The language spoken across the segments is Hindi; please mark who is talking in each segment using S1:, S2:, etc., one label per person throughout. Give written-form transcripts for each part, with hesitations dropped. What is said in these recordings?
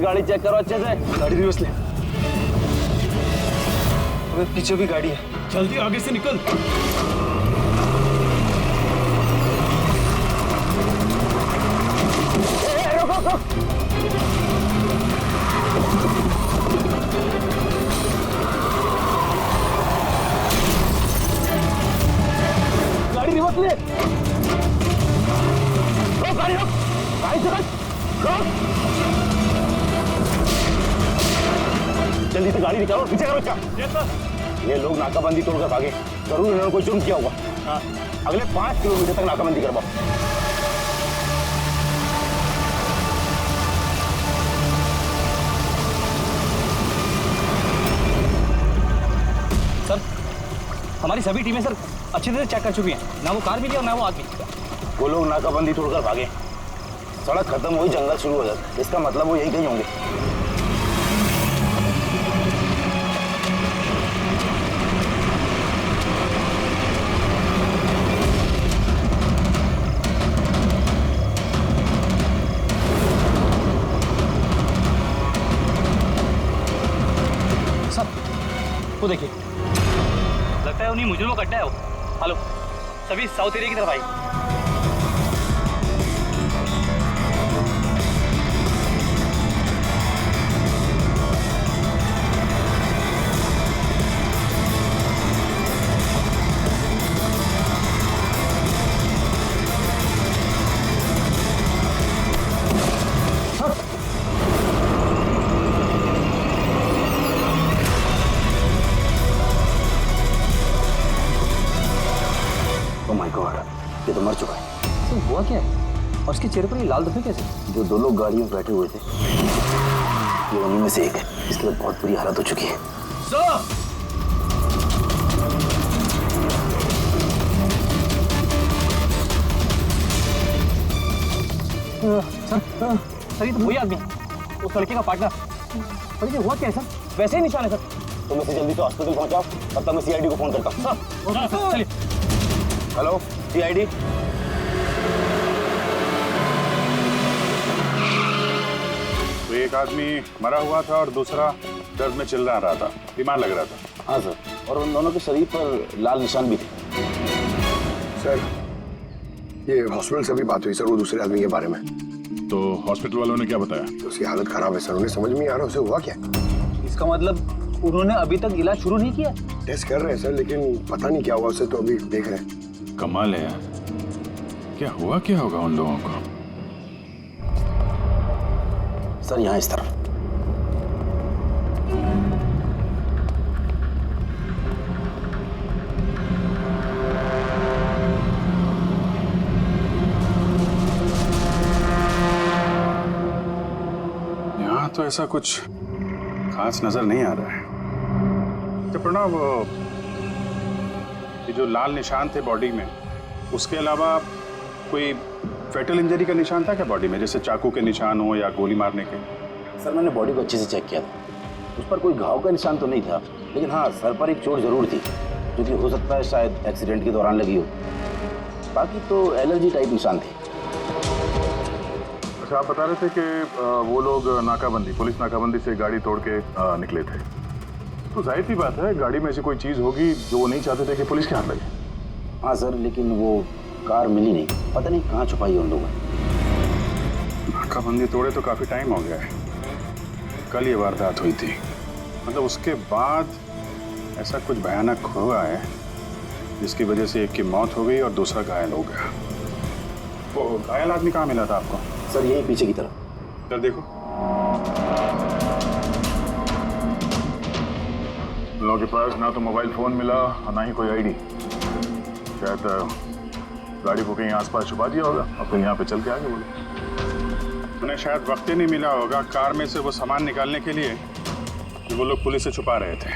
S1: गाड़ी चेक करो अच्छे से।
S2: गाड़ी रिवर्स ले। अबे पीछे भी गाड़ी है।
S3: जल्दी आगे से निकल।
S1: गाड़ी रिवर्स ले। रोक गाड़ी, रोक गाड़ी से रोक। जल्दी से गाड़ी निकालो, पीछे करो इसका। ये लोग नाकाबंदी तोड़कर भागे, जरूर इन्होंने कोई जुर्म किया होगा। हाँ। अगले 5 किलोमीटर तक नाकाबंदी करवाओ।
S4: सर, हमारी सभी टीमें सर अच्छी तरह चेक कर चुकी हैं, ना वो कार मिली और ना वो आदमी।
S1: वो लोग नाकाबंदी तोड़कर भागे, सड़क खत्म हुई, जंगल शुरू हो जाता, इसका मतलब वो यही कहीं होंगे।
S4: सर, वो देखिए, लगता है उन्हीं मुजरिमों का अड्डा है वो। हेलो, सभी साउथ एरिया की तरफ आई।
S1: ये तो मर चुका है।
S4: तो हुआ क्या है? और उसके चेहरे पर ये लाल धब्बे कैसे?
S1: जो 2 लोग गाड़ी में बैठे हुए थे, ये उन्हीं में से एक है। इसके बाद बहुत बुरी हालत हो चुकी है।
S4: सर, सर ये तो वही आदमी, उस लड़के का पार्टनर। पर ये हुआ क्या है सर? वैसे ही निशान है सर।
S1: तुम इसे जल्दी से हॉस्पिटल पहुंचाओ, तब तक मैं सीआईडी को फोन करता हूँ।
S4: सर, चलिए।
S1: Hello CID.
S5: तो एक आदमी मरा हुआ था और दूसरा दर्द में चिल्ला रहा था, बीमार लग रहा था।
S1: हाँ सर, और उन दोनों के शरीर पर लाल निशान भी थे।
S6: सर, ये हॉस्पिटल से भी बात हुई सर वो दूसरे आदमी के बारे में।
S5: तो हॉस्पिटल वालों ने क्या बताया?
S6: तो उसकी हालत खराब है सर, उन्हें समझ में नहीं आ रहा उसे हुआ क्या।
S4: इसका मतलब उन्होंने अभी तक इलाज शुरू नहीं किया?
S6: टेस्ट कर रहे हैं सर, लेकिन पता नहीं क्या हुआ उसे, तो अभी देख रहे हैं।
S5: कमाल है यार, क्या हुआ क्या होगा उन लोगों को?
S1: सर यहाँ इस तरफ।
S5: यहाँ तो ऐसा कुछ खास नजर नहीं आ रहा है। तो प्रणव, ये जो लाल निशान थे बॉडी में, उसके अलावा कोई फेटल इंजरी का निशान था क्या बॉडी में, जैसे चाकू के निशान हो या गोली मारने के?
S1: सर मैंने बॉडी को अच्छे से चेक किया था, उस पर कोई घाव का निशान तो नहीं था, लेकिन हाँ सर पर एक चोट जरूर थी, जो कि हो सकता है शायद एक्सीडेंट के दौरान लगी हो। बाकी तो एलर्जी टाइप निशान थे।
S5: अच्छा, आप बता रहे थे कि वो लोग नाकाबंदी, पुलिस नाकाबंदी से गाड़ी तोड़ के निकले थे, तो जाहिर सी बात है गाड़ी में ऐसी कोई चीज़ होगी जो वो नहीं चाहते थे कि पुलिस के हाथ लगे।
S1: हाँ सर, लेकिन वो कार मिली नहीं, पता नहीं कहाँ छुपाई उन लोगों ने।
S5: नाकाबंदी तोड़े तो काफ़ी टाइम हो गया है, कल ये वारदात हुई थी, मतलब उसके बाद ऐसा कुछ भयानक हुआ है जिसकी वजह से एक की मौत हो गई और दूसरा घायल हो गया। वो घायल आदमी कहाँ मिला था आपको?
S1: सर यही पीछे की तरफ।
S5: सर देखो, लोगों के पास ना तो मोबाइल फोन मिला और ना ही कोई आईडी। शायद गाड़ी को कहीं आसपास छुपा दिया होगा और फिर यहाँ पे चल के आगे बोले। उन्हें शायद वक्त ही नहीं मिला होगा कार में से वो सामान निकालने के लिए कि वो लोग पुलिस से छुपा रहे थे।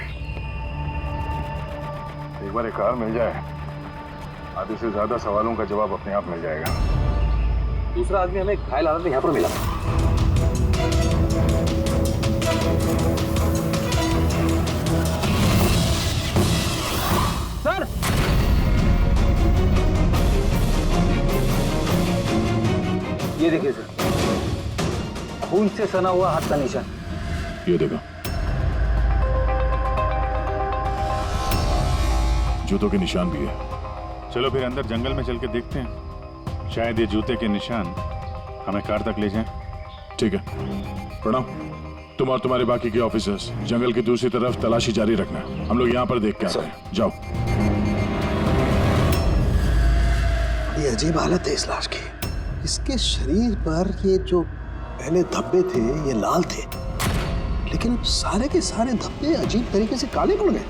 S5: एक बार एक कार मिल जाए, आधे से ज्यादा सवालों का जवाब अपने आप मिल जाएगा।
S4: दूसरा आदमी हमें घायल हालत में यहाँ पर मिला। सर, ये देखिए सर, खून से सना हुआ हाथ का निशान।
S5: ये देखो, जूतों के निशान भी है। चलो फिर अंदर जंगल में चल के देखते हैं, शायद ये जूते के निशान हमें कार तक ले जाएं। ठीक है, प्रणव, तुम और तुम्हारे बाकी के ऑफिसर्स जंगल की दूसरी तरफ तलाशी जारी रखना। हम लोग यहाँ पर देख के आते हैं। जाओ।
S6: ये अजीब हालत है इस लाश की। इसके शरीर पर ये जो पहले धब्बे थे ये लाल थे, लेकिन अब सारे के सारे धब्बे अजीब तरीके से काले पड़ गए।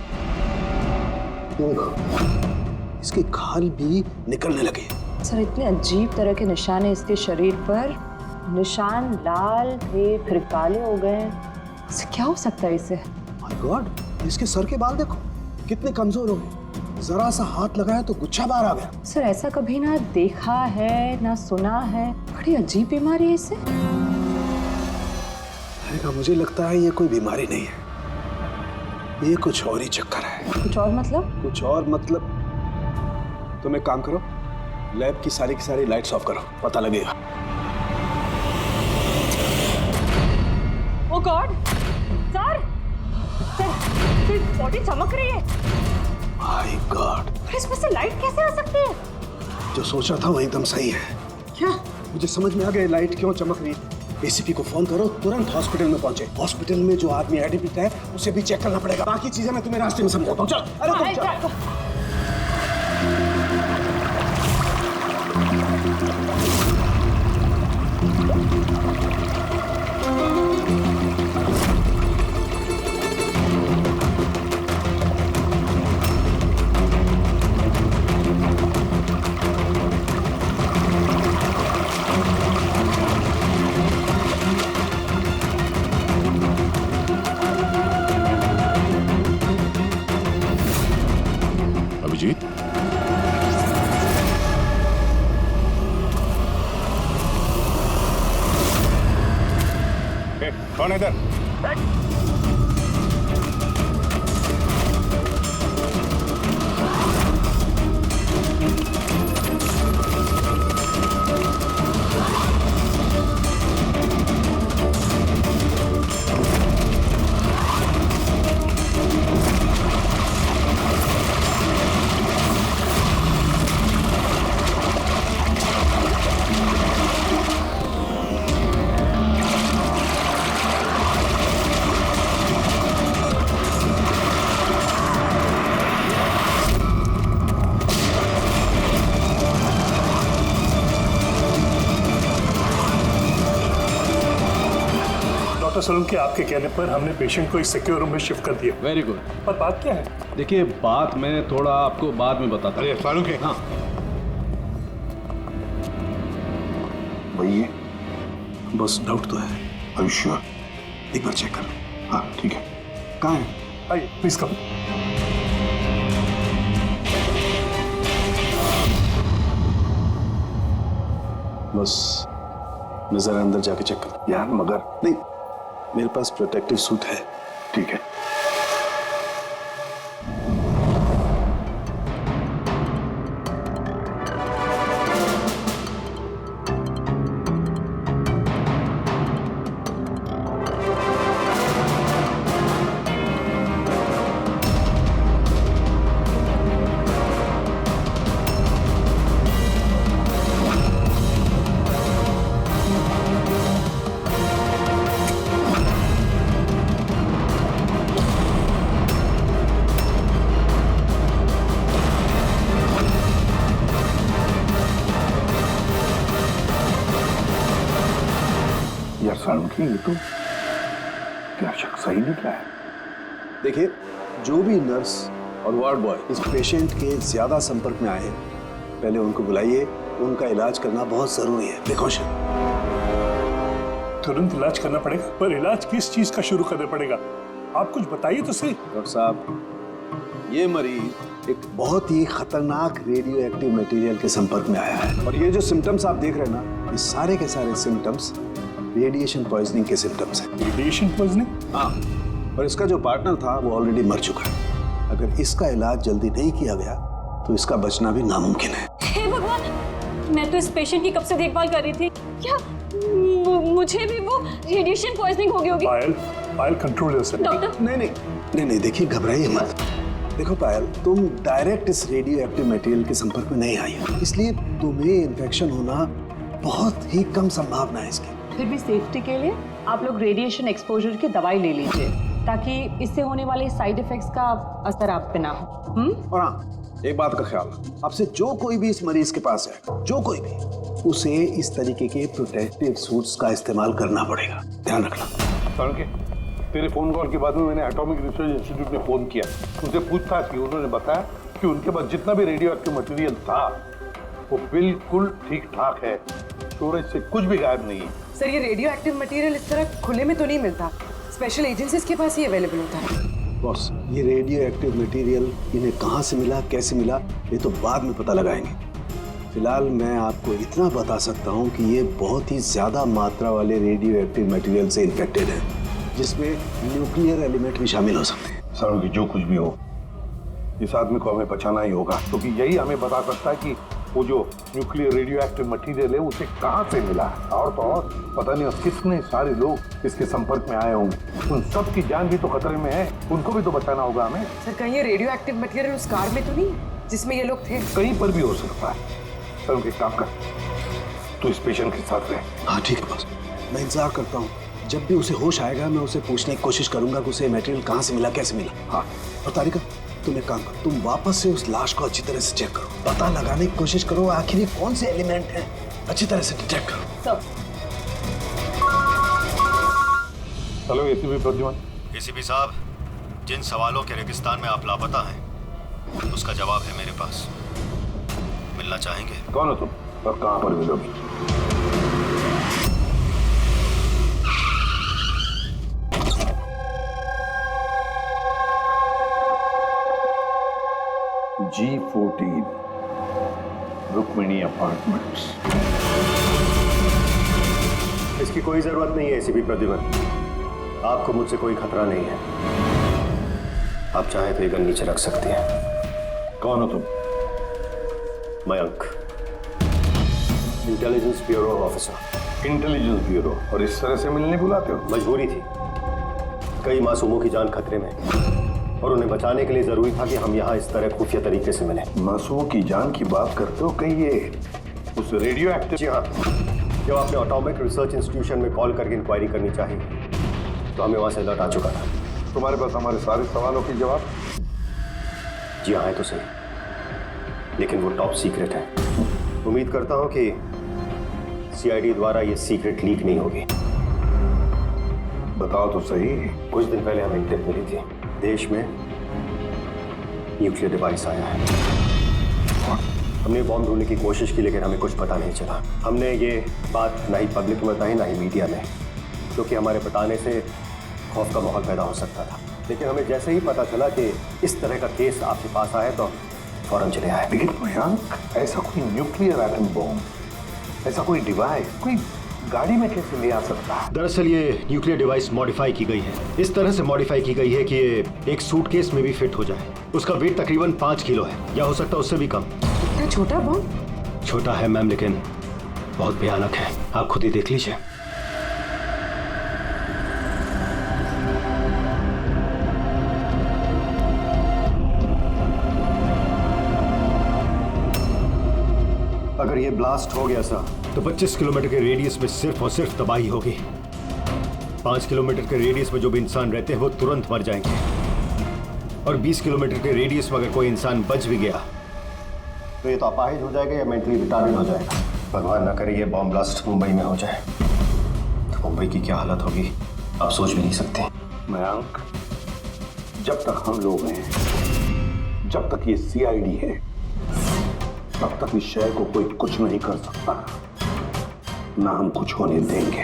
S6: इसके खाल भी निकलने लगे।
S3: सर, इतने अजीब तरह के निशान है इसके शरीर पर। निशान लाल थे फिर काले हो गए। इससे क्या हो सकता है इसे?
S6: माय गॉड, इसके सर के बाल देखो कितने कमजोर हो गए। जरा सा हाथ लगाया तो गुच्छा बाहर आ गया।
S3: सर, ऐसा कभी ना देखा है ना सुना है। बड़ी अजीब बीमारी है इसे।
S6: मुझे लगता है ये कोई बीमारी नहीं है, ये कुछ और ही चक्कर है।
S3: कुछ और मतलब?
S6: कुछ और मतलब तुम एक काम करो, लैब की सारी लाइट्स ऑफ करो, पता लगेगा।
S3: ओह गॉड, सर बॉडी चमक रही है।
S6: माय गॉड,
S3: इसमें से लाइट कैसे आ सकती है?
S6: जो सोचा था वो एकदम सही है।
S3: क्या?
S6: मुझे समझ में आ गया लाइट क्यों चमक रही है। एसीपी को फोन करो, तुरंत हॉस्पिटल में पहुंचे। हॉस्पिटल में जो आदमी एडमिट है उसे भी चेक करना पड़ेगा। बाकी चीजें मैं तुम्हें रास्ते में समझाता हूं। चल, अरे तुम चल।
S5: अभिजीत, कौन है इधर?
S7: डॉक्टर सोलंकी, आपके कहने पर हमने पेशेंट को इस सिक्योर रूम में शिफ्ट कर दिया।
S8: Very good.
S7: पर बात क्या है?
S8: देखिए, बात मैं थोड़ा आपको बाद में बताता हूँ।
S5: फारूक है?
S8: हाँ,
S6: वही है, बस डाउट तो है। Are you sure? एक बार चेक कर। हाँ ठीक है। कहाँ है?
S7: आइए प्लीज कम।
S6: बस मैं जरा अंदर जाके चेक कर। यार मगर नहीं, मेरे पास प्रोटेक्टिव सूट है। ठीक है।
S5: यार फारूक, ये तो क्या शख्स सही निकला है।
S6: देखिए, जो भी नर्स और वार्ड बॉय इस पेशेंट के ज्यादा संपर्क में आए हैं, पहले उनको बुलाइए। उनका इलाज करना बहुत जरूरी है। प्रिकॉशन।
S7: तुरंत इलाज करना पड़ेगा, पर इलाज किस चीज का शुरू करना पड़ेगा? आप कुछ बताइए तो सही।
S6: डॉक्टर साहब, ये मरीज एक बहुत ही खतरनाक रेडियो एक्टिव मटेरियल के संपर्क में आया है, और ये जो सिम्टम्स आप देख रहे हैं ना, ये सारे के सारे सिम्टम्स रेडिएशन पॉइजनिंग के सिम्टम्स हैं।
S7: Radiation poisoning?
S6: हाँ, और इसका जो पार्टनर था वो ऑलरेडी मर चुका है। अगर इसका इलाज जल्दी नहीं किया गया तो इसका बचना भी नामुमकिन है।
S9: हे भगवान, मैं तो इस पेशेंट की कब से देखभाल कर रही थी। क्या मुझे भी वो रेडिएशन पॉइजनिंग हो गई होगी।
S7: पायल, पायल कंट्रोल योरसेल्फ।
S9: डॉक्टर
S6: नहीं देखिए, घबराइए मत। देखो पायल, तुम डायरेक्ट इस रेडियो एक्टिव मटेरियल के संपर्क में नहीं आई हो, इसलिए तुम्हें इन्फेक्शन होना बहुत ही कम संभावना है इसकी।
S3: फिर भी सेफ्टी के लिए आप लोग रेडिएशन एक्सपोजर की दवाई ले लीजिए, ताकि इससे होने वाले साइड इफेक्ट्स का असर आप पे ना हो।
S6: और हाँ, एक बात का ख्याल, आपसे जो कोई भी इस मरीज के पास है, जो कोई भी, उसे इस तरीके के प्रोटेक्टिव सूट्स का इस्तेमाल करना पड़ेगा, ध्यान रखना।
S8: तड़के तेरे फोन कॉल के बाद में मैंने एटॉमिक रिसर्च इंस्टीट्यूट में फोन किया, उनसे पूछताछ की। उन्होंने बताया कि उनके पास जितना भी रेडियो एक्टिव मटेरियल था वो बिल्कुल ठीक ठाक है, स्टोरेज से कुछ भी गायब नहीं है।
S10: सर, ये रेडियो एक्टिव मटेरियल इस तरह खुले में तो नहीं मिलता, स्पेशल एजेंसीज के पास ही अवेलेबल होता है।
S6: बॉस, ये रेडियो एक्टिव मटेरियल इन्हें कहाँ से मिला, कैसे मिला, ये तो बाद में पता लगाएंगे। फिलहाल मैं आपको इतना बता सकता हूँ कि ये बहुत ही ज्यादा मात्रा वाले रेडियो एक्टिव मटेरियल से इन्फेक्टेड है, जिसमें न्यूक्लियर एलिमेंट भी शामिल हो सकते हैं।
S8: सर कि जो कुछ भी हो, इस आदमी को हमें बचाना ही होगा, क्योंकि यही हमें बता सकता है कि वो जो न्यूक्लियर रेडियो एक्टिव मटेरियल है उसे कहाँ से मिला है। और तो और पता नहीं कितने सारे लोग इसके संपर्क में आए होंगे, उन सब की जान भी तो खतरे में है, उनको भी तो बचाना होगा हमें।
S10: सर, कहीं ये रेडियो एक्टिव मटेरियल उस कार में तो नहीं जिसमें ये लोग थे?
S8: कहीं पर भी हो सकता है। सर उनके काम कर, तो इस पेशेंट के साथ रहे।
S6: हाँ ठीक है बॉस, मैं इंतजार करता हूँ। जब भी उसे होश आएगा मैं उसे पूछने की कोशिश करूंगा कि उसे मटेरियल कहाँ से मिला, कैसे मिला। हाँ, और तारिका, तुम एक काम करो, तुम वापस से उस लाश को अच्छी तरह से चेक करो, पता लगाने की कोशिश करो आखिर कौन से एलिमेंट हैं, अच्छी तरह से डिटेक्ट करो।
S3: सब
S8: हेलो एसीपी प्रद्युमन।
S11: एसीपी साहब, जिन सवालों के रेगिस्तान में आप लापता हैं उसका जवाब है मेरे पास। मिलना चाहेंगे?
S8: कौन हो तुम और कहाँ पर मिलोगी? G14 Rukmini apartments.
S11: इसकी कोई जरूरत नहीं है एसीपी प्रद्युमन, आपको मुझसे कोई खतरा नहीं है। आप चाहे तो ये गन नीचे रख सकते हैं।
S8: कौन हो तुम?
S11: Mayank, intelligence bureau officer.
S8: Intelligence bureau, और इस तरह से मिलने बुलाते हो?
S11: मजबूरी थी, कई मासूमों की जान खतरे में और उन्हें बचाने के लिए जरूरी था कि हम यहाँ इस तरह खुफिया तरीके से मिलें।
S8: मासूमों की जान की बात करते हो? कहीं ये उस रेडियो एक्टिव?
S11: जी हाँ, जब आपने एटॉमिक रिसर्च इंस्टीट्यूशन में कॉल करके इंक्वायरी करनी चाहिए तो हमें वहाँ से अलर्ट आ चुका था।
S8: तुम्हारे पास हमारे सारे सवालों के जवाब?
S11: जी हाँ, है तो सही, लेकिन वो टॉप सीक्रेट है। उम्मीद करता हूँ कि सीआईडी द्वारा ये सीक्रेट लीक नहीं होगी।
S8: बताओ तो सही।
S11: कुछ दिन पहले हमें टिप मिली थी, देश में न्यूक्लियर डिवाइस आया है। हमने बॉम्ब ढूंढने की कोशिश की, लेकिन हमें कुछ पता नहीं चला। हमने ये बात ना ही पब्लिक में बताई, ना ही मीडिया में, क्योंकि हमारे बताने से खौफ का माहौल पैदा हो सकता था। लेकिन हमें जैसे ही पता चला कि इस तरह का केस आपके पास आया तो फौरन चले आए।
S8: लेकिन मयंक, ऐसा कोई न्यूक्लियर एटम बॉम्ब, ऐसा कोई डिवाइस कोई गाड़ी में कैसे ले आ सकता है?
S11: दरअसल ये न्यूक्लियर डिवाइस मॉडिफाई की गई है, इस तरह से मॉडिफाई की गई है कि ये एक सूटकेस में भी फिट हो जाए। उसका वेट तकरीबन 5 किलो है, या हो सकता है उससे भी कम।
S10: इतना छोटा बॉम्ब?
S11: छोटा है मैम, लेकिन बहुत भयानक है। आप खुद ही देख लीजिए। अगर ये ब्लास्ट हो गया सर तो 25 किलोमीटर के रेडियस में सिर्फ और सिर्फ तबाही होगी। 5 किलोमीटर के रेडियस में जो भी इंसान रहते हैं वो तुरंत मर जाएंगे, और 20 किलोमीटर के रेडियस में अगर कोई इंसान बच भी गया तो ये तो अपाहिज हो जाएगा या मेंटली रिटार्डेड हो जाएगा। भगवान ना करे ये बॉम्ब ब्लास्ट मुंबई में हो जाए तो मुंबई की क्या हालत होगी आप सोच भी नहीं सकते।
S8: मयंक, जब तक हम लोग हैं, जब तक ये सीआईडी है, तब तक इस शहर को कोई कुछ नहीं कर सकता, ना हम कुछ होने देंगे।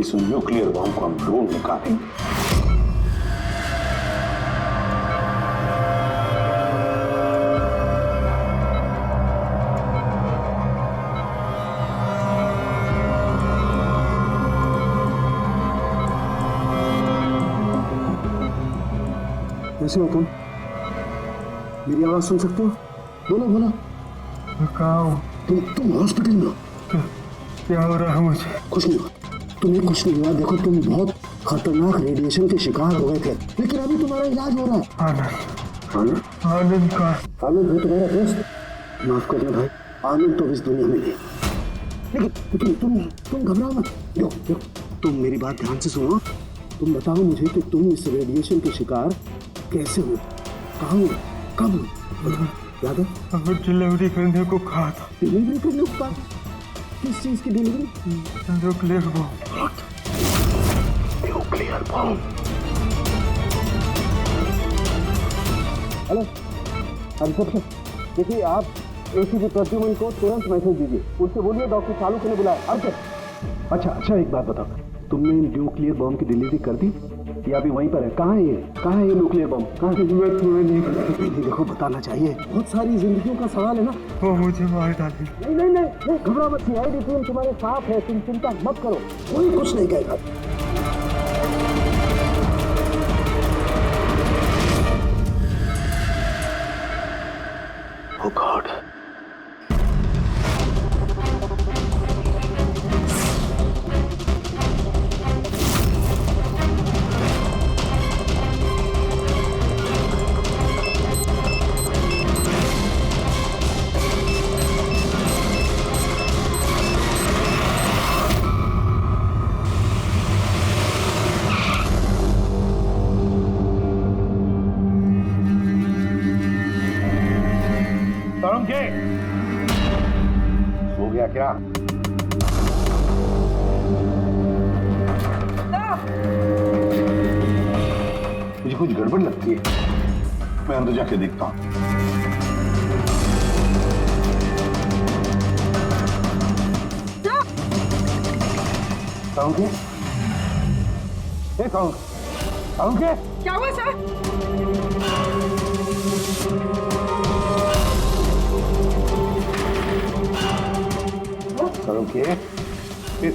S8: इस न्यूक्लियर बॉम्ब को हम ढूंढ निकालेंगे।
S6: कैसे हो तुम? मेरी आवाज सुन सकते हो? बोलो बोलो। तुम हॉस्पिटल में हो?
S2: क्या हो रहा है मुझे?
S6: कुछ नहीं हुआ, तुम्हें कुछ नहीं हुआ। देखो तुम बहुत खतरनाक रेडिएशन के शिकार हो गए थे, लेकिन अभी तुम्हारा इलाज हो रहा है। आनंद,
S2: आनंद का
S6: आनंद है तुम्हारा दोस्त। माफ करना भाई, आनंद तो इस दुनिया में नहीं। लेकिन तुम घबराओ मत। देखो तुम मेरी बात ध्यान से सुनो। तुम बताओ मुझे कि तुम इस रेडिएशन के शिकार कैसे हुए, कहाँ हुए, कब हुए? याद है?
S2: डिलीवरी करने को कहा था।
S6: डिलीवरी करने को कहा? किस चीज की delivery?
S2: Nuclear bomb.
S6: Nuclear bomb. Hello helicopter, देखिए आप एसीपी प्रद्युमन को तुरंत मैसेज दीजिए, उससे बोलिए डॉक्टर चालू के लिए बुलाए। अच्छा एक बात बताओ, तुमने न्यूक्लियर बम की डिलीवरी कर दी या अभी वहीं पर है? कहाँ है ये न्यूक्लियर बम? कहाँ है? नहीं, देखो बताना चाहिए, बहुत सारी जिंदगियों का सवाल है ना।
S2: वो मुझे मार डाले।
S6: नहीं, घबरा मत, सीआईडी टीम तुम्हारे साथ है, तुम चिंता मत करो, कोई कुछ नहीं कहेगा। Oh God.
S8: हो गया क्या? मुझे कुछ गड़बड़ लगती है, मैं अंदर जाके देखता हूँ।
S10: क्या हुआ सर?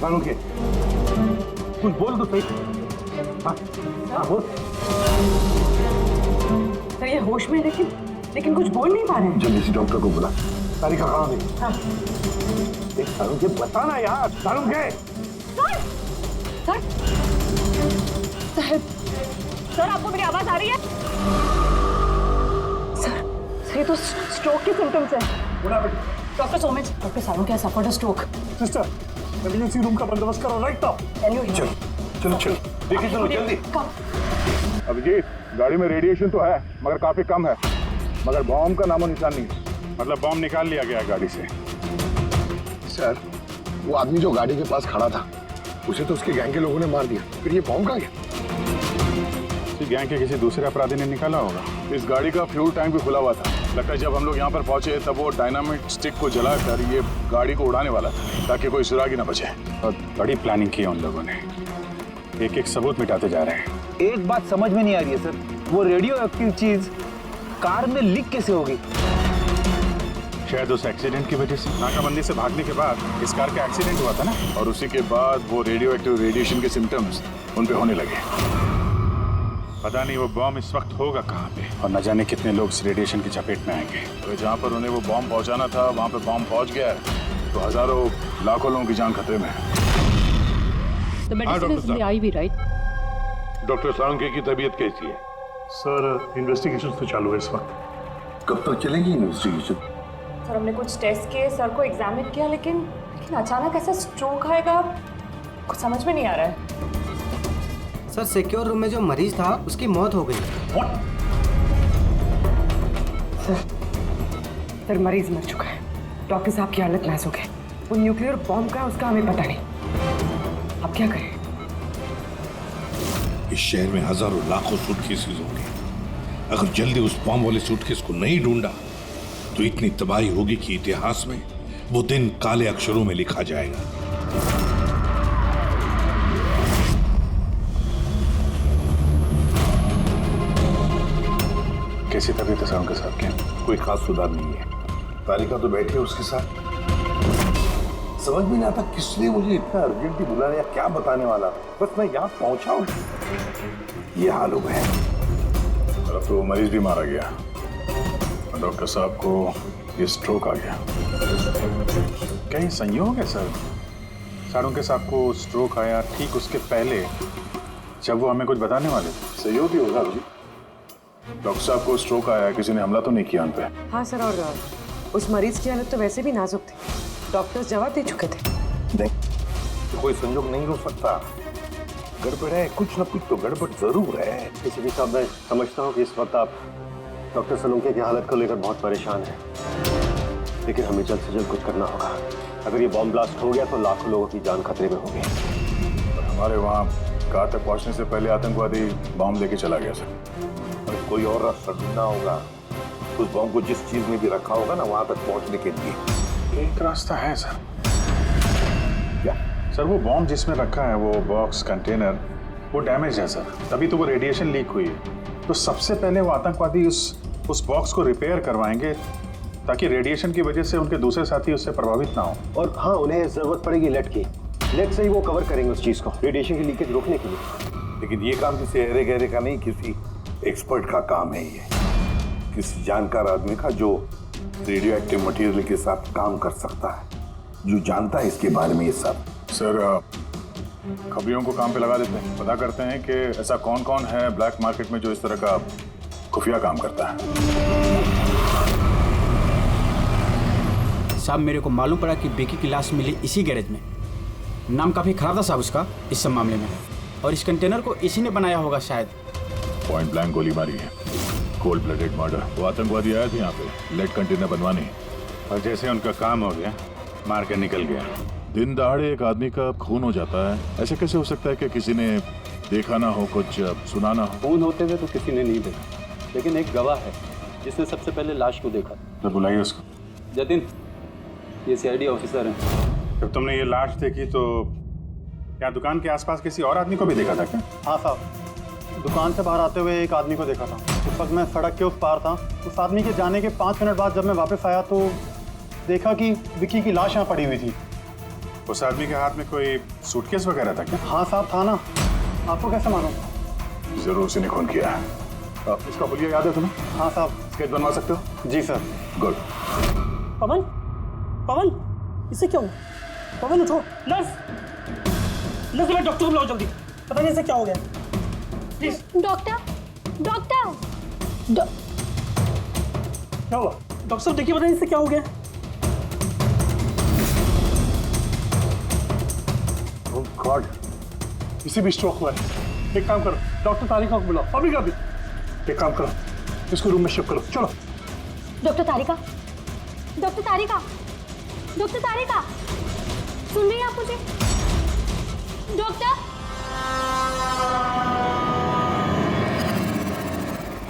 S8: सालुंखे, कुछ बोल तो सही। हाँ बोल।
S10: सर ये होश में, लेकिन कुछ बोल नहीं पा रहे हैं।
S8: जल्दी से डॉक्टर को बुला। तारिका कहाँ है? हाँ। सालुंखे बताना यार, सालुंखे।
S9: सर आपको मेरी आवाज आ रही है?
S3: सर ये तो स्ट्रोक के सिम्टम्स है।
S9: Doctor Somesh, doctor Salunkhe suffered a stroke.
S7: Sister, emergency room का बंदोबस्त करो राइट नाउ।
S8: चलो देखिए, चलो जल्दी।
S5: अभिजीत, गाड़ी में रेडिएशन तो है मगर काफी कम है, मगर बॉम्ब का नामो निशान नहीं, मतलब बॉम्ब निकाल लिया गया गाड़ी से।
S8: सर, वो आदमी जो गाड़ी के पास खड़ा था, उसे तो उसके गैंग के लोगों ने मार दिया, फिर ये बॉम्ब कहाँ गया?
S5: गैंग के किसी दूसरे अपराधी ने निकाला होगा। इस गाड़ी का फ्यूल टैंक भी खुला हुआ था, लगता है जब हम लोग यहाँ पर पहुंचे तब वो डायनामिट स्टिक को जलाकर ये गाड़ी को उड़ाने वाला था ताकि कोई सुरागी ना बचे। और बड़ी प्लानिंग की है उन लोगों ने, एक एक सबूत मिटाते जा रहे हैं।
S4: एक बात समझ में नहीं आ रही है सर, वो रेडियो एक्टिव चीज कार में लीक कैसे होगी?
S5: शायद उस एक्सीडेंट की वजह से। नाकाबंदी से भागने के बाद इस कार का एक्सीडेंट हुआ था ना, और उसी के बाद वो रेडियो एक्टिव रेडिएशन के सिम्टम्स उन पे होने लगे। पता नहीं वो बॉम्ब इस वक्त होगा कहाँ पे, और न जाने कितने लोग इस रेडिएशन की चपेट में आएंगे। तो जहाँ पर उन्हें वो बॉम्ब पहुँचाना था वहाँ पे बॉम्ब पहुँच गया है तो हजारों लाखों लोगों की जान खतरे में है।
S8: डॉक्टर सालुंखे की तबीयत कैसी है?
S7: सर इन्वेस्टिगेशन तो चालू है इस वक्त।
S8: कब तक चलेगी इन्वेस्टिगेशन?
S3: सर हमने कुछ टेस्ट किए, सर को एग्जामिन किया, लेकिन अचानक ऐसा स्ट्रोक आएगा कुछ समझ में नहीं आ रहा है।
S12: सर सिक्योर रूम में जो मरीज था उसकी मौत हो गई।
S10: सर मरीज मर चुका है, डॉक्टर साहब की हालत नाजुक है। वो न्यूक्लियर बॉम्ब का उसका हमें पता नहीं, अब क्या करें?
S8: इस शहर में हजारों लाखों सूटकेसेस होंगे, अगर जल्दी उस बॉम्ब वाले सूटकेस को नहीं ढूंढा तो इतनी तबाही होगी कि इतिहास में वो दिन काले अक्षरों में लिखा जाएगा।
S5: कैसी तबीयत है साहब के साथ? क्या
S8: कोई खास सुधार नहीं है। तारिका तो बैठी है उसके साथ। समझ में नहीं आता किसने मुझे इतना अर्जेंटली बुलाया या क्या बताने वाला, बस मैं यहाँ पहुंचा हूँ, ये हाल हो गया।
S5: अब तो मरीज भी मारा गया, डॉक्टर साहब को ये स्ट्रोक आ गया। क्या ये संयोग है सर? शाहरुख के साहब को स्ट्रोक आया ठीक उसके पहले जब वो हमें कुछ बताने वाले थे। सहयोगी होगा जी। डॉक्टर साहब को स्ट्रोक आया, किसी ने हमला तो नहीं किया उन पे?
S10: हाँ सर, और उस मरीज की हालत तो वैसे भी नाजुक थी। डॉक्टर्स जवाब दे चुके थे।
S8: नहीं, कोई संयोग नहीं हो सकता। गड़बड़ है, कुछ ना कुछ तो गड़बड़ जरूर है।
S11: किसी साहब, मैं समझता हूँ कि इस वक्त आप डॉक्टर सलूंके की हालत को लेकर बहुत परेशान हैं, लेकिन हमें जल्द से जल्द कुछ करना होगा। अगर ये बॉम्ब ब्लास्ट हो गया तो लाखों लोगों की जान खतरे में होगी।
S5: और हमारे वहाँ कार तक पहुँचने से पहले आतंकवादी बॉम्ब लेके चला गया सर।
S8: और कोई और रास्ता ढूंढना होगा। उस बॉम्ब को जिस चीज में भी रखा होगा ना, वहां तक पहुंचने के लिए
S5: एक रास्ता है सर।
S8: क्या
S5: सर? वो बॉम्ब जिसमें रखा है, वो बॉक्स कंटेनर, वो डैमेज है सर, तभी तो वो रेडिएशन लीक हुई है। तो सबसे पहले वो आतंकवादी उस बॉक्स को रिपेयर करवाएंगे ताकि रेडिएशन की वजह से उनके दूसरे साथी उससे प्रभावित ना हो।
S11: और हाँ, उन्हें जरूरत पड़ेगी लेड की। लेड से ही वो कवर करेंगे उस चीज को, रेडिएशन की लीकेज रोकने के लिए।
S8: लेकिन ये काम किसी अहरे गहरे का नहीं, किसी एक्सपर्ट का काम है। ये किसी जानकार आदमी का जो रेडियो एक्टिव मटेरियल के साथ काम कर सकता है, जो जानता है इसके बारे में ये सब।
S5: सर, खबरियों को काम पे लगा देते हैं, पता करते हैं कि ऐसा कौन कौन है ब्लैक मार्केट में जो इस तरह का खुफिया काम करता है।
S12: साहब, मेरे को मालूम पड़ा कि बेकी की लाश मिली इसी गैरेज में। नाम काफी खराब था साहब उसका इस सब मामले में, और इस कंटेनर को इसी ने बनाया होगा शायद।
S5: पॉइंट ब्लैंक गोली मारी है, कोल्ड ब्लडेड मर्डर। वो आतंकवादी आया था यहाँ पे लेड कंटेनर बनवाने, और जैसे उनका काम हो गया मार कर निकल गया। दिन दहाड़े एक आदमी का खून हो जाता है, ऐसे कैसे हो सकता है कि किसी ने देखा ना हो, कुछ सुना ना हो?
S11: खून होते हुए तो किसी ने नहीं देखा, लेकिन एक गवाह है जिसने सबसे पहले लाश को देखा।
S5: तो बुलाइए उसको।
S11: जतिन, ये सीआईडी ऑफिसर हैं।
S5: जब तुमने ये लाश देखी तो क्या दुकान के आसपास किसी और आदमी को भी देखा था क्या?
S13: हाँ साहब, दुकान से बाहर आते हुए एक आदमी को देखा था। उस वक्त मैं सड़क के उस पार था। उस आदमी के जाने के 5 मिनट बाद जब मैं वापस आया तो देखा कि विक्की की लाश यहाँ पड़ी हुई थी।
S5: उस आदमी के हाथ में कोई सूटकेस वगैरह था क्या?
S13: हाँ साहब, था ना। आपको कैसे मालूम?
S5: जरूर उसी ने खून किया है। इसका हुलिया याद है तुम्हें?
S13: हाँ साहब।
S5: स्केच बनवा सकते हो?
S13: जी सर।
S5: गुड।
S9: पवन, पवन, इसे क्या हुआ? पवन उठो। नर्स, नर्स, डॉक्टर को बुलाओ जल्दी। पता नहीं इसे क्या हो गया। प्लीज।
S14: डॉक्टर, डॉक्टर,
S9: क्या हुआ? डॉक्टर साहब देखिए, पता नहीं इसे क्या हो गया।
S5: ओह गॉड, इसे भी स्ट्रोक हुआ है। एक काम करो, डॉक्टर तारिका को बुलाओ अभी का भी। एक काम करो, इसको रूम में शिफ्ट करो। चलो।
S14: डॉक्टर तारिका, डॉक्टर तारिका, डॉक्टर तारिका, सुन रही हैं आप मुझे? डॉक्टर।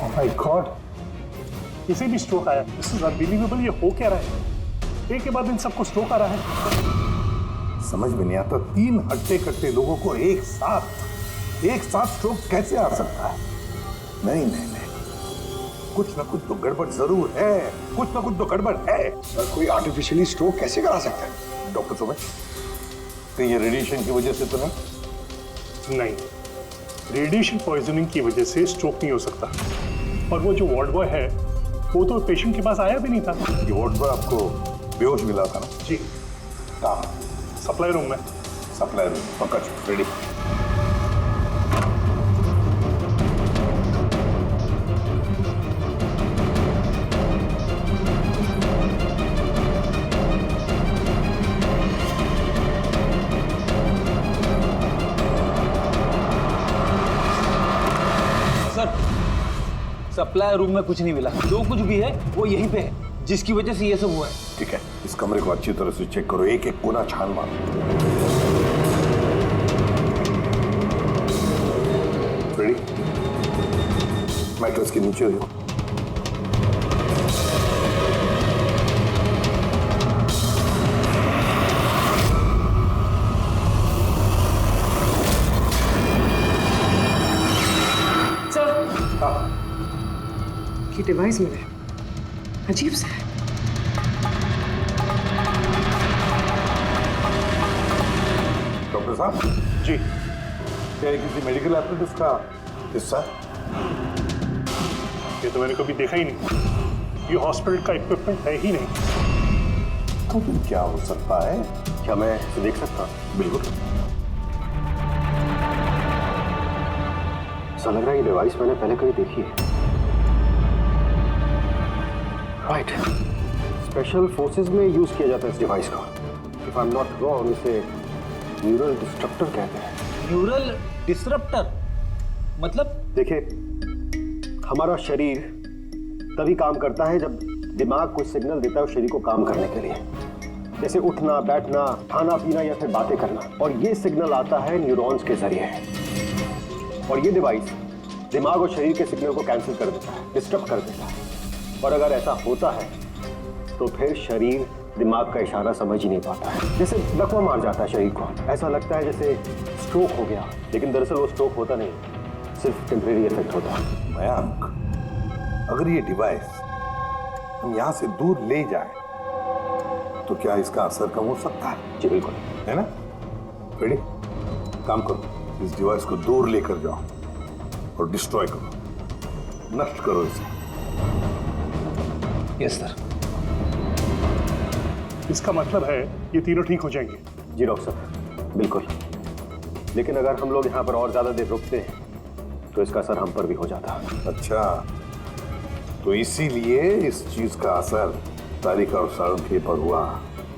S7: ओह माय गॉड, इसे भी स्ट्रोक आया। This is unbelievable. ये हो क्या रहा है? एक के बाद इन सबको स्ट्रोक आ रहा है।
S8: समझ में नहीं आता, 3 हट्टे कट्टे लोगों को एक साथ स्ट्रोक कैसे आ सकता है? नहीं नहीं नहीं, कुछ ना कुछ तो गड़बड़ जरूर है, कुछ ना कुछ तो गड़बड़ है।
S6: सर, कोई आर्टिफिशियली स्ट्रोक कैसे करा सकता है?
S8: डॉक्टर सुमेश, तो ये रेडिएशन की वजह से तो नहीं?
S7: नहीं, रेडिएशन पॉइजनिंग की वजह से स्ट्रोक नहीं हो सकता। और वो जो वार्ड बॉय है वो तो पेशेंट के पास आया भी नहीं था।
S8: ये वार्ड बॉय आपको बेहोश मिला था ना?
S7: जी।
S8: कहाँ?
S7: सप्लाई रूम में।
S8: सप्लाई रूम, पकड़, रेडी।
S4: सप्लाई रूम में कुछ नहीं मिला। जो कुछ भी है वो यहीं पे है, जिसकी वजह से ये सब हुआ है।
S8: ठीक है, इस कमरे को अच्छी तरह से चेक करो, एक एक कोना छान मारो। रेडी? मैट्रेस के नीचे हो।
S10: की डिवाइस मिला है, अजीब सा है।
S8: डॉक्टर साहब
S7: जी,
S8: क्या ये किसी मेडिकल एप्रेटिस का हिस्सा?
S7: ये तो मैंने कभी देखा ही नहीं। ये हॉस्पिटल का इक्विपमेंट है ही नहीं।
S8: तो फिर क्या हो सकता है?
S11: क्या मैं इसे देख सकता हूँ?
S8: बिल्कुल।
S11: ऐसा लग रहा है ये डिवाइस मैंने पहले कहीं देखी है। राइट, स्पेशल फोर्सेस में यूज किया जाता है इस डिवाइस को। If I am not wrong, इसे न्यूरल डिस्ट्रप्टर कहते हैं।
S4: न्यूरल डिसरप्टर मतलब?
S11: देखिए, हमारा शरीर तभी काम करता है जब दिमाग को सिग्नल देता है उस शरीर को काम करने के लिए, जैसे उठना, बैठना, खाना पीना या फिर बातें करना। और ये सिग्नल आता है न्यूरॉन्स के जरिए, और ये डिवाइस दिमाग और शरीर के सिग्नल को कैंसिल कर देता है, डिस्टर्ब कर देता है। और अगर ऐसा होता है तो फिर शरीर दिमाग का इशारा समझ ही नहीं पाता है, जैसे लकवा मार जाता है शरीर को। ऐसा लगता है जैसे स्ट्रोक हो गया, लेकिन दरअसल वो स्ट्रोक होता नहीं, सिर्फ टेम्परेरी इफेक्ट होता है।
S8: मयांक, अगर ये डिवाइस हम यहाँ से दूर ले जाए तो क्या इसका असर कम हो सकता है?
S11: जी बिल्कुल,
S8: है ना? रेडी? काम करो, इस डिवाइस को दूर लेकर जाओ और डिस्ट्रॉय करो, नष्ट करो इसे।
S4: Yes sir.
S7: इसका मतलब है ये तीनों ठीक हो जाएंगे?
S11: जी डॉक्टर साहब, बिल्कुल। लेकिन अगर हम लोग यहाँ पर और ज्यादा देर रुकते हैं तो इसका असर हम पर भी हो जाता है।
S8: अच्छा, तो इसीलिए इस चीज का असर तारिका और साळुंखे पर हुआ।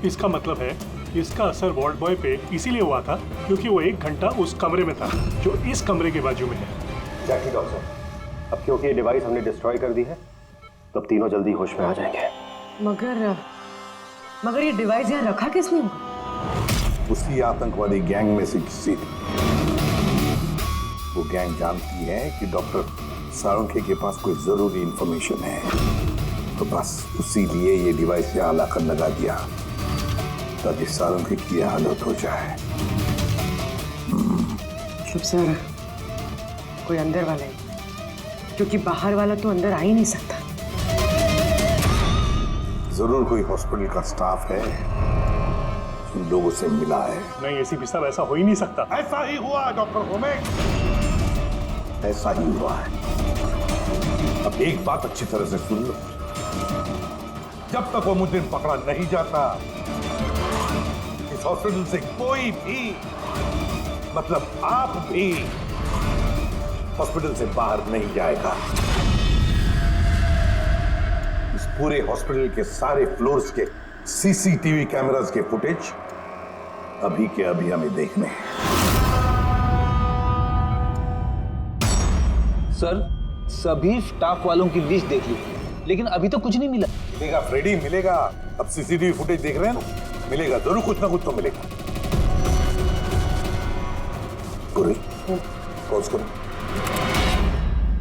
S7: इसका मतलब है इसका असर वार्ड बॉय पे इसीलिए हुआ था क्योंकि वो 1 घंटा उस कमरे में था जो इस कमरे के बाजू में है।
S11: एग्जैक्टली डॉक्टर साहब। अब क्योंकि ये डिवाइस हमने डिस्ट्रॉय कर दी है तो अब तीनों जल्दी होश में आ जाएंगे।
S10: मगर ये डिवाइस यहाँ रखा किसने होगा?
S8: उसी आतंकवादी गैंग में से किसी ने। वो गैंग जानती है कि डॉक्टर साळुंखे के पास कोई जरूरी इंफॉर्मेशन है, तो बस उसी लिए ये डिवाइस यहाँ लाकर लगा दिया ताकि साळुंखे की हालत हो जाए।
S10: शुभ सर, कोई अंदर वाला है, क्योंकि बाहर वाला तो अंदर आ ही नहीं सकता।
S8: जरूर कोई हॉस्पिटल का स्टाफ है जिन लोगों से मिला है।
S7: नहीं एसीपी साहब, ऐसा हो ही नहीं सकता।
S8: ऐसा ही हुआ डॉक्टर होमेक, ऐसा ही हुआ है। अब एक बात अच्छी तरह से सुन लो, जब तक वो मुजरिम पकड़ा नहीं जाता इस हॉस्पिटल से कोई भी, मतलब आप भी, हॉस्पिटल से बाहर नहीं जाएगा। इस पूरे हॉस्पिटल के सारे फ्लोर्स के सीसीटीवी कैमरास के फुटेज अभी के अभी हमें देखने हैं।
S4: सर, सभी स्टाफ वालों की लिस्ट देख ली, लेकिन अभी तो कुछ नहीं मिला।
S8: मिलेगा फ्रेडी, मिलेगा। अब सीसीटीवी फुटेज देख रहे हैं ना, मिलेगा जरूर, कुछ ना कुछ तो मिलेगा। पॉज करो।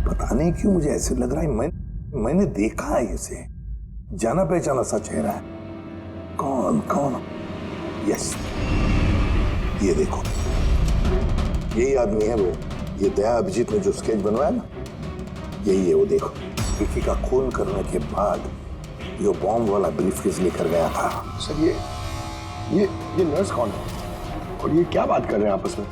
S8: पता नहीं क्यों मुझे ऐसे लग रहा है मैंने देखा है इसे, जाना पहचाना सा चेहरा है। कौन कौन? यस, ये देखो, यही आदमी है वो। ये दया अभिजीत ने जो स्केच बनवाया ना, यही है वो। देखो, विकी का खून करने के बाद जो बॉम्ब वाला ब्रीफकेस लेकर गया था।
S11: सर, ये नर्स कौन है और ये क्या बात कर रहे हैं आपस में?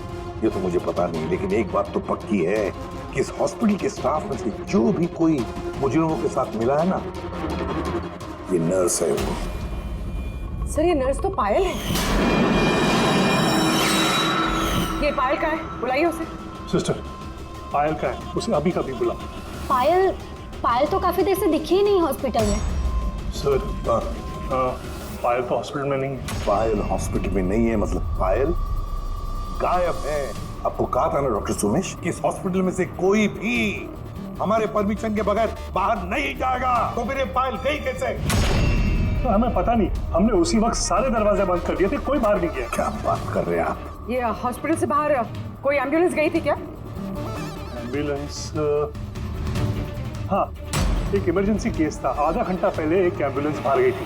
S8: ये तो मुझे पता नहीं, लेकिन एक बात तो पक्की है कि इस हॉस्पिटल के स्टाफ में से जो भी कोई मुजरिमों के साथ मिला है ना, ये नर्स है वो।
S10: सर, ये नर्स तो पायल है। ये पायल का है, बुलाइए उसे।
S7: सिस्टर, पायल का है, उसे अभी कभी बुला।
S14: पायल तो काफी देर से दिखी ही नहीं हॉस्पिटल में।
S7: सर, पायल तो हॉस्पिटल में नहीं है।
S8: पायल हॉस्पिटल में नहीं है मतलब पायल गायब है। आपको कहा था ना डॉक्टर सुमेश कि इस हॉस्पिटल में से कोई भी हमारे परमिशन के बगैर बाहर नहीं जाएगा। तो फिर ये पायल गई कैसे?
S7: तो हमें पता नहीं, हमने उसी वक्त सारे दरवाजे बंद कर दिए थे, कोई बाहर नहीं गया।
S8: क्या बात कर रहे हैं आप?
S10: ये हॉस्पिटल से बाहर कोई एम्बुलेंस गई थी क्या?
S7: एम्बुलेंस? हाँ, एक इमरजेंसी केस था, आधा घंटा पहले एक एम्बुलेंस बाहर गई थी।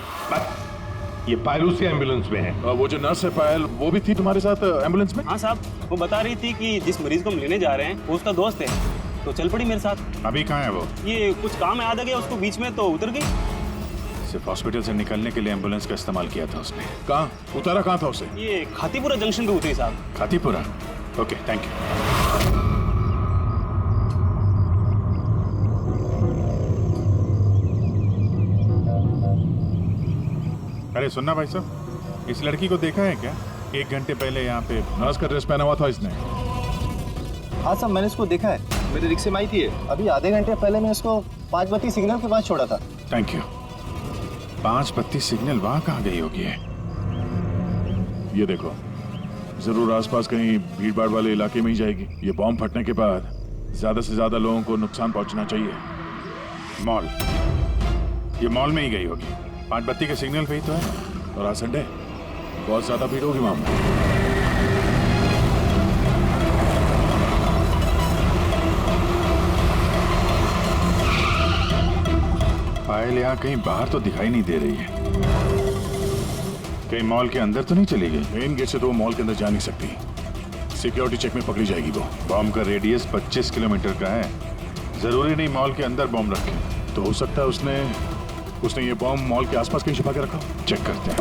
S5: ये पायल उसी एम्बुलेंस में है। वो जो नर्स है पायल, वो भी थी तुम्हारे साथ एम्बुलेंस में?
S4: हाँ साहब, वो बता रही थी कि जिस मरीज को हम लेने जा रहे हैं वो उसका दोस्त है, तो चल पड़ी मेरे साथ।
S5: अभी कहाँ है वो?
S4: ये कुछ काम है, आ गया उसको बीच में तो उतर गई।
S5: सिर्फ हॉस्पिटल से निकलने के लिए एम्बुलेंस का इस्तेमाल किया था उसने। कहाँ उतारा, कहाँ था उसे?
S4: ये खातीपुरा जंक्शन पे उतरी साहब।
S5: खातीपुरा? Okay, thank you. अरे सुनना भाई साहब, इस लड़की को देखा है क्या? 1 घंटे पहले यहाँ पे नर्स का ड्रेस पहना हुआ था इसने।
S13: हाँ साहब, मैंने इसको देखा है, मेरे रिक्शे में आई थी। अभी आधे घंटे पहले मैं इसको 5 बत्ती सिग्नल के पास छोड़ा था।
S5: Thank you. 5 बत्ती सिग्नल वहां कहाँ गई होगी? ये देखो, जरूर आसपास कहीं भीड़ भाड़ वाले इलाके में ही जाएगी। ये बॉम्ब फटने के बाद ज्यादा से ज्यादा लोगों को नुकसान पहुंचना चाहिए। मॉल, ये मॉल में ही गई होगी। 5 बत्ती के सिग्नल पे ही तो है, और आज संडे, बहुत ज्यादा भीड़ होगी वहां पर। पायल यहाँ कहीं बाहर तो दिखाई नहीं दे रही है। कहीं मॉल के अंदर तो नहीं चली गई? मेन गेट से तो वो मॉल के अंदर जा नहीं सकती। सिक्योरिटी चेक में पकड़ी जाएगी वो। बॉम्ब का रेडियस 25 किलोमीटर का है। जरूरी नहीं मॉल के अंदर बॉम्ब रखे, तो हो सकता है उसने ये बॉम्ब मॉल के आसपास कहीं छिपा के रखा। चेक करते हैं।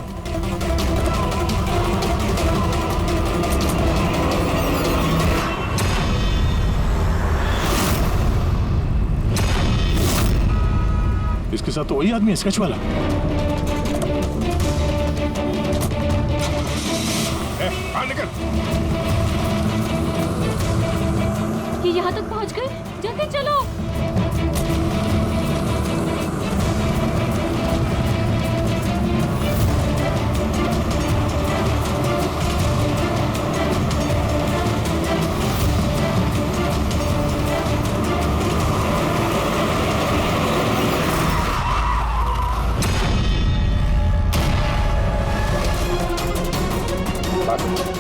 S5: इसके साथ तो वही आदमी है, स्केच वाला। बाहर निकल।
S14: ये यहाँ तक पहुँच गए, जल्दी चलो।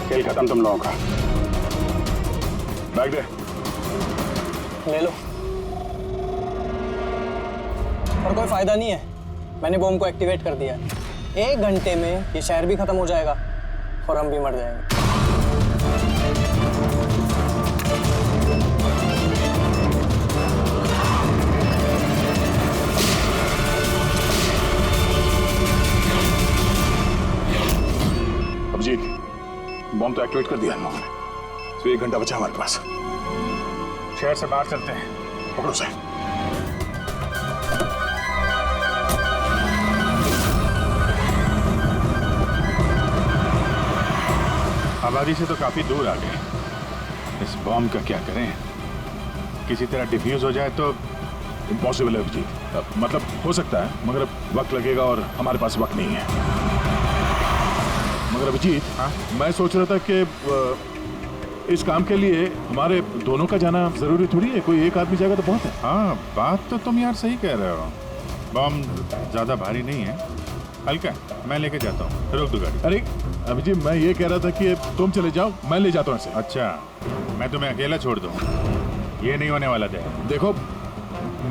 S5: खेल खत्म तुम लोगों का। बैग दे।
S4: ले लो। पर कोई फायदा नहीं है, मैंने बॉम्ब को एक्टिवेट कर दिया है। 1 घंटे में ये शहर भी खत्म हो जाएगा और हम भी मर जाएंगे।
S5: अभिजीत, बॉम्ब तो एक्टिवेट कर दिया हम लोगों ने, तो 1 घंटा बचा हमारे पास। शहर से बाहर चलते हैं। पकड़ो सर। आबादी से तो काफी दूर आ गए। इस बॉम्ब का क्या करें? किसी तरह डिफ्यूज हो जाए तो इम्पॉसिबल है अभिजीत। मतलब हो सकता है, मगर वक्त लगेगा और हमारे पास वक्त नहीं है। मगर अभिजीत, मैं सोच रहा था कि इस काम के लिए हमारे दोनों का जाना जरूरी थोड़ी है। कोई एक आदमी जाएगा तो बहुत है। हाँ, बात तो तुम यार सही कह रहे हो। बॉम्ब ज्यादा भारी नहीं है, हल्का है। मैं लेके जाता हूँ, रोक दो गाड़ी। अरे अभिजीत, मैं ये कह रहा था कि तुम चले जाओ, मैं ले जाता हूँ ऐसे। अच्छा, मैं तुम्हें अकेला छोड़ दूँ? ये नहीं होने वाला। देखो,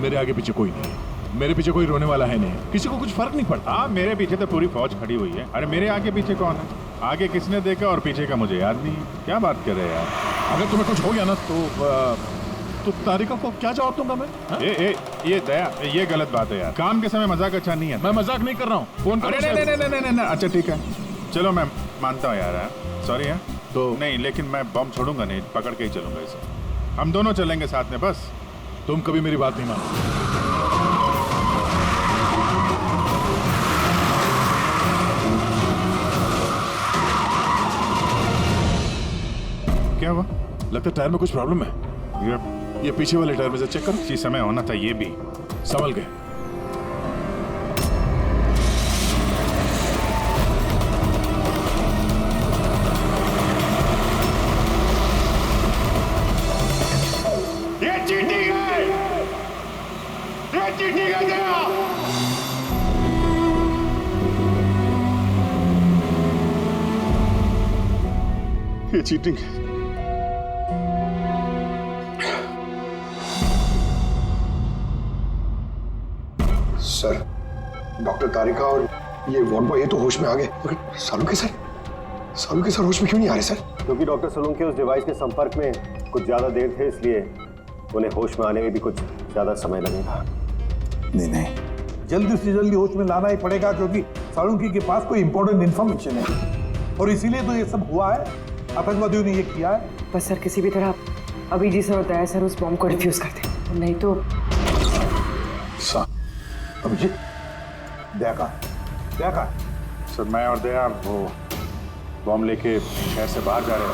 S5: मेरे आगे पीछे कोई नहीं है, मेरे पीछे कोई रोने वाला है नहीं, किसी को कुछ फर्क नहीं पड़ता। हाँ, मेरे पीछे तो पूरी फौज खड़ी हुई है। अरे मेरे आगे पीछे कौन है? आगे किसने देखा और पीछे का मुझे याद नहीं। क्या बात कर रहे हैं यार? अगर तुम्हें कुछ हो गया ना तो तारिका को क्या जवाब दूंगा मैं? ये दया, ये गलत बात है यार। काम के समय मजाक अच्छा नहीं है। मैं मजाक नहीं कर रहा हूँ। फोन करो। नहीं, अच्छा ठीक है, चलो मैं मानता हूँ यार, सॉरी है तो नहीं, लेकिन मैं बम छोड़ूंगा नहीं, पकड़ के ही चलूंगा इसे। हम दोनों चलेंगे साथ में बस। तुम कभी मेरी बात नहीं मानो। क्या हुआ? लगता है टायर में कुछ प्रॉब्लम है। ये पीछे वाले टायर में से चेक करो। इसी समय होना था ये भी। संभल गए। ये चीटिंग है, ये चीटिंग है जरा। ये चीटिंग है।
S15: सर, डॉक्टर तारिका और ये वार्ड बॉय ये तो होश में आ गए, मगर सालुके सर होश में क्यों नहीं आ रहे सर?
S6: क्योंकि डॉक्टर सलूम के उस डिवाइस के संपर्क में कुछ ज्यादा देर थे, इसलिए उन्हें होश में आने में भी कुछ ज्यादा समय लगेगा।
S8: नहीं, जल्दी से जल्दी होश में लाना ही पड़ेगा, क्योंकि सालुंकी के पास कोई इंपॉर्टेंट इंफॉर्मेशन है और इसीलिए तो ये सब हुआ है। आतंकवादियों ने ये किया है।
S10: बस सर, किसी भी तरह अभिजीत सर और दया सर उस बॉम्ब को डिफ्यूज कर दें, नहीं तो।
S8: अभिजीत, दया का
S5: सर मैं और दया वो बॉम्ब लेके शहर से बाहर जा रहे थे।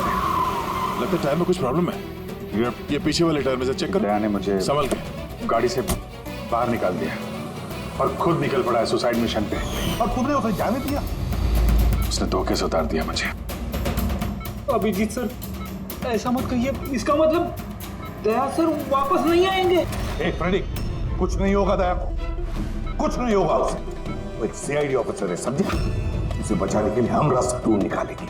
S8: लगता है टायर में कुछ प्रॉब्लम है। ये पीछे वाले टायर में से चेक कर।
S5: दया ने मुझे
S8: संभल के
S5: गाड़ी से बाहर निकाल दिया और खुद निकल पड़ा है सुसाइड मिशन पे।
S8: और तुमने उसे जाने दिया?
S5: उसने धोखे से उतार दिया मुझे।
S9: अभिजीत सर ऐसा मत कहिए, इसका मतलब दया सर वापस नहीं आएंगे।
S8: एक फ्रेडी, कुछ नहीं होगा दया को, कुछ नहीं होगा उसे। वो एक सीआईडी ऑफिसर है, समझे? उसे बचाने के लिए हम रास्ता ढूंढ निकालेंगे,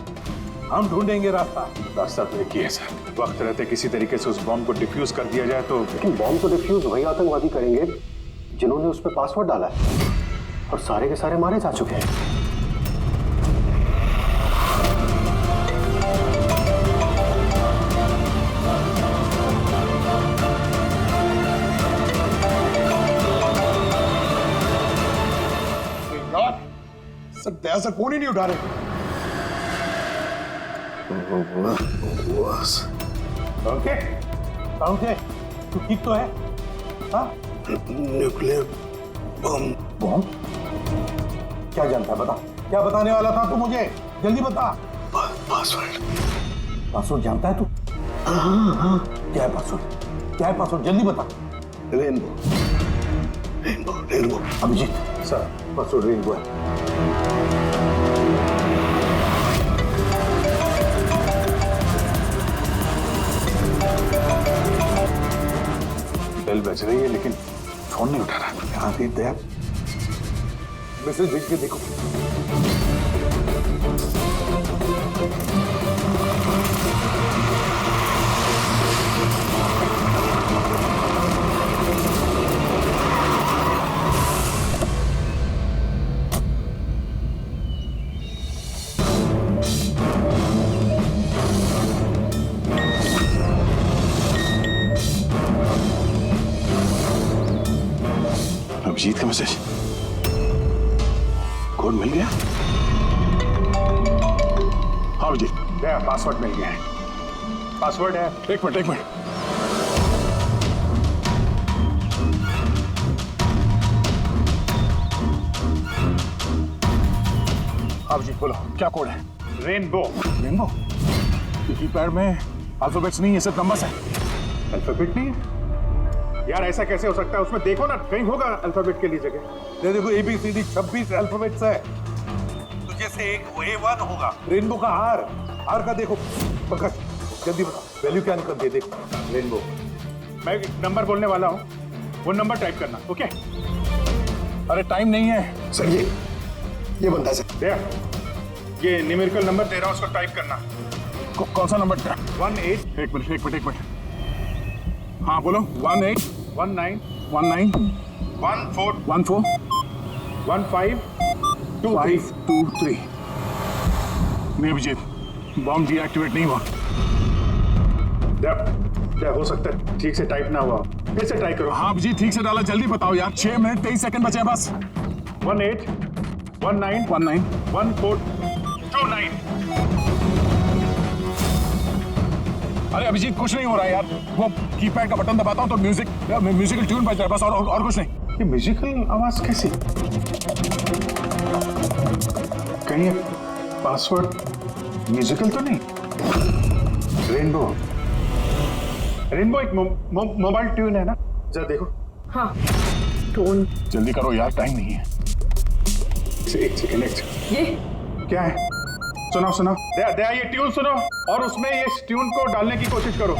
S8: हम ढूंढेंगे रास्ता।
S5: रास्ता तो एक ही है सर, वक्त रहते किसी तरीके से उस बॉम्ब को डिफ्यूज कर दिया जाए तो।
S13: लेकिन बॉम्ब को डिफ्यूज वही आतंकवादी करेंगे जिन्होंने उस पर पासवर्ड डाला है, और सारे के सारे मारे जा चुके हैं।
S8: सर दया सर फोन ही नहीं उठा रहे।
S2: ओके ओके, तू ठीक तो है? हाँ?
S8: Nuclear bomb.
S2: बम? क्या जानता है, बता। क्या बताने वाला था तू मुझे? जल्दी बता।
S8: पासवर्ड।
S2: पासवर्ड जानता है तू?
S8: हाँ।
S2: क्या है पासवर्ड? क्या है पासवर्ड? जल्दी बता।
S8: Rainbow rainbow rainbow.
S2: Abhijit
S8: sir
S2: password rainbow है।
S5: बेल बज रही है लेकिन फोन नहीं उठा रहा।
S8: यहाँ से दया मैसेज भेज के देखो।
S5: अभिजीत का मैसेज, कोड मिल गया? हाँ अभिजीत, दया पासवर्ड मिल गया है। पासवर्ड है। एक मिनट अभिजीत बोलो क्या कोड है? रेनबो। रेनबो? कीपैड में अल्फाबेट्स नहीं है, सिर्फ नंबर्स है। अल्फाबेट नहीं है यार, ऐसा कैसे हो सकता है? उसमें देखो ना, कहीं होगा अल्फाबेट के लिए जगह।
S8: देखो ABCD 26 अल्फाबेट्स है, तो जैसे एक A1 होगा। रेनबो का आर का देखो। पंकज जल्दी बता, वैल्यू क्या निकलती है? देखो रेनबो।
S5: मैं एक नंबर बोलने वाला हूँ, वो नंबर टाइप करना। ओके? अरे टाइम नहीं है
S15: सर। ये बनता है सर।
S5: ये न्यूमेरिकल नंबर दे रहा हूँ, उसको टाइप करना। कौन सा नंबर? 18। एक मिनट। हाँ बोलो। 18 19 14 15 523। नहीं अभिजीत, बॉम्ब डीएक्टिवेट नहीं हुआ। क्या हो सकता है ठीक से टाइप ना हुआ? फिर से ट्राई करो। हाँ अभिजीत ठीक से डाला, जल्दी बताओ यार। 6 मिनट 23 सेकंड बचे हैं बस। 18 19 1429। अरे अभिजीत कुछ नहीं हो रहा है यार, वो कीपैड का बटन दबाता हूँ तो म्यूजिकल ट्यून बज रहा है बस, और कुछ नहीं। ये म्यूजिकल आवाज कैसी? कहीं ये पासवर्ड म्यूजिकल तो नहीं? रेनबो एक मोबाइल ट्यून है ना? जरा देखो।
S10: हाँ टोन।
S5: जल्दी करो यार, टाइम नहीं है। एक सेकंड।
S10: ये
S5: क्या है? सुनाओ। दया ये ट्यून सुनो और उसमें ये ट्यून को डालने की कोशिश करो।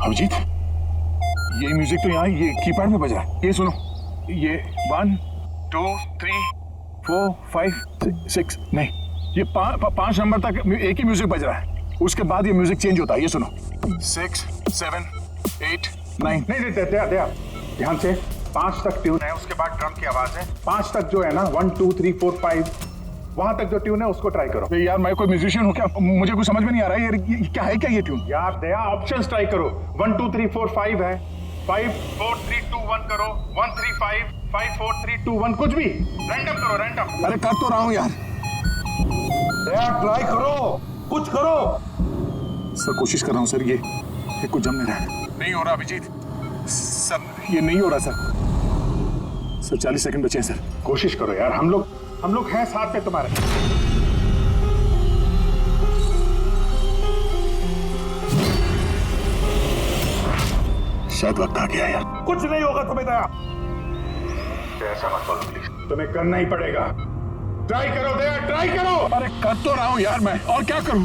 S5: अभिजीत ये म्यूजिक तो यहाँ ये कीपैड में बज रहा है। ये सुनो, ये 1 2 3 4 5 6 नहीं, ये 5 नंबर तक एक ही म्यूजिक बज रहा है, उसके बाद ये म्यूजिक चेंज होता है। ये सुनो 6 7 8 9। नहीं दया ध्यान से। 5 तक ट्यून है, उसके बाद ड्रम की आवाज है। 5 तक जो है ना 1 2 3 4 5 वहां तक जो ट्यून है उसको ट्राई करो। यार मैं कोई म्यूजिशियन हूँ क्या? मुझे कुछ समझ में नहीं आ रहा है। ये क्या है? क्या ये ट्यून? यार दया ऑप्शंस ट्राई करो। 1 2 3 4 5 है, 5 4 3 2 1 करो, 1 3 5 5 4 3 2 1, कुछ भी रैंडम करो। रैंडम। अरे कर तो रहा हूँ यार।
S8: दया ट्राई करो, कुछ करो।
S5: सर कोशिश कर रहा हूँ सर, ये कुछ जम नहीं रहा है। नहीं हो रहा अभिजीत सर, ये नहीं हो रहा सर। सर 40 सेकंड बचे हैं सर। कोशिश करो यार, हम लोग हैं साथ में तुम्हारे। शायद वक्त आ गया यार। कुछ नहीं होगा तुम्हें दया, ऐसा मत बोलो प्लीज, तुम्हें करना ही पड़ेगा। ट्राई करो दया, ट्राई करो। अरे कर तो रहा हूं यार मैं, और क्या करूं।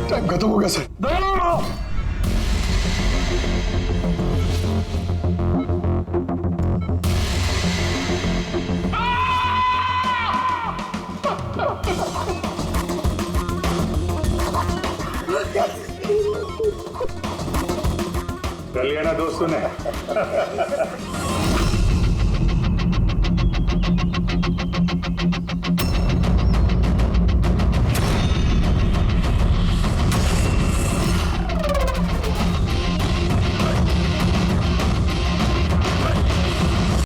S15: टाइम खत्म हो गया सर।
S5: कर लिया ना दोस्तों ने।